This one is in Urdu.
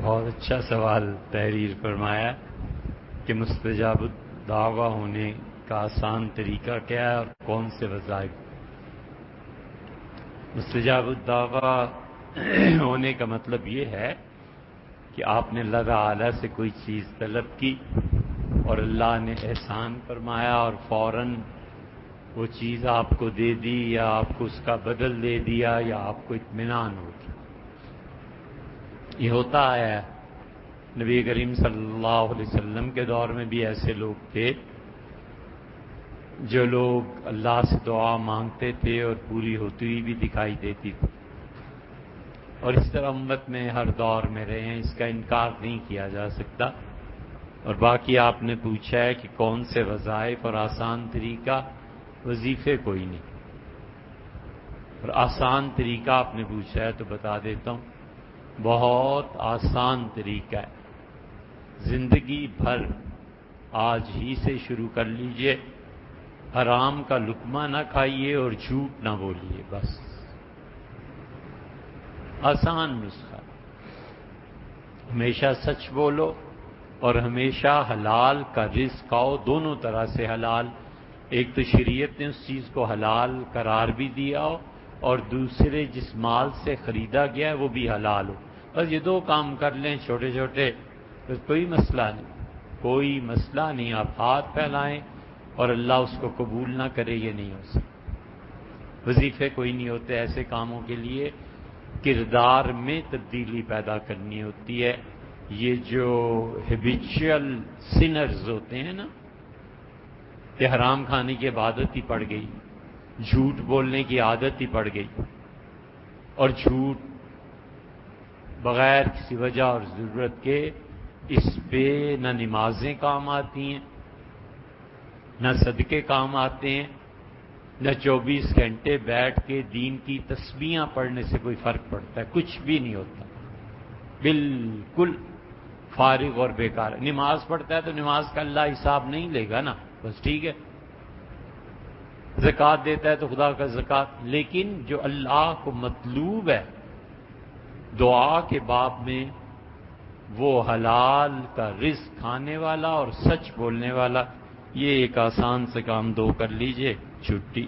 بہت اچھا سوال تحریر فرمایا کہ مستجاب الدعویٰ ہونے کا آسان طریقہ کیا ہے اور کون سے وظائف۔ مستجاب الدعویٰ ہونے کا مطلب یہ ہے کہ آپ نے اللہ تعالی سے کوئی چیز طلب کی اور اللہ نے احسان فرمایا اور فوراً وہ چیز آپ کو دے دی یا آپ کو اس کا بدل دے دیا یا آپ کو اطمینان ہو گیا۔ یہ ہوتا ہے، نبی کریم صلی اللہ علیہ وسلم کے دور میں بھی ایسے لوگ تھے جو لوگ اللہ سے دعا مانگتے تھے اور پوری ہوتی ہوئی بھی دکھائی دیتی تھی، اور اس طرح امت میں ہر دور میں رہے ہیں، اس کا انکار نہیں کیا جا سکتا۔ اور باقی آپ نے پوچھا ہے کہ کون سے وظائف اور آسان طریقہ، وظیفے کوئی نہیں، اور آسان طریقہ آپ نے پوچھا ہے تو بتا دیتا ہوں، بہت آسان طریقہ ہے، زندگی بھر آج ہی سے شروع کر لیجئے، حرام کا لقمہ نہ کھائیے اور جھوٹ نہ بولیے، بس آسان نسخہ، ہمیشہ سچ بولو اور ہمیشہ حلال کا رزق کھاؤ، دونوں طرح سے حلال، ایک تو شریعت نے اس چیز کو حلال قرار بھی دیا ہو اور دوسرے جس مال سے خریدا گیا ہے وہ بھی حلال ہو، بس یہ دو کام کر لیں چھوٹے چھوٹے، تو کوئی مسئلہ نہیں، کوئی مسئلہ نہیں۔ آپ ہاتھ پھیلائیں اور اللہ اس کو قبول نہ کرے، یہ نہیں ہو سکتا۔ وظیفے کوئی نہیں ہوتے، ایسے کاموں کے لیے کردار میں تبدیلی پیدا کرنی ہوتی ہے۔ یہ جو ہیبیچول سنرز ہوتے ہیں نا، کہ حرام کھانے کی عادت ہی پڑ گئی، جھوٹ بولنے کی عادت ہی پڑ گئی، اور جھوٹ بغیر کسی وجہ اور ضرورت کے، اس پہ نہ نمازیں کام آتی ہیں، نہ صدقے کام آتے ہیں، نہ 24 گھنٹے بیٹھ کے دین کی تسبیحاں پڑھنے سے کوئی فرق پڑتا ہے، کچھ بھی نہیں ہوتا، بالکل فارغ اور بیکار۔ نماز پڑھتا ہے تو نماز کا اللہ حساب نہیں لے گا نا، بس ٹھیک ہے۔ زکوٰۃ دیتا ہے تو خدا کا زکوٰۃ، لیکن جو اللہ کو مطلوب ہے دعا کے باب میں، وہ حلال کا رزق کھانے والا اور سچ بولنے والا، یہ ایک آسان سے کام دو کر لیجئے، چھٹی۔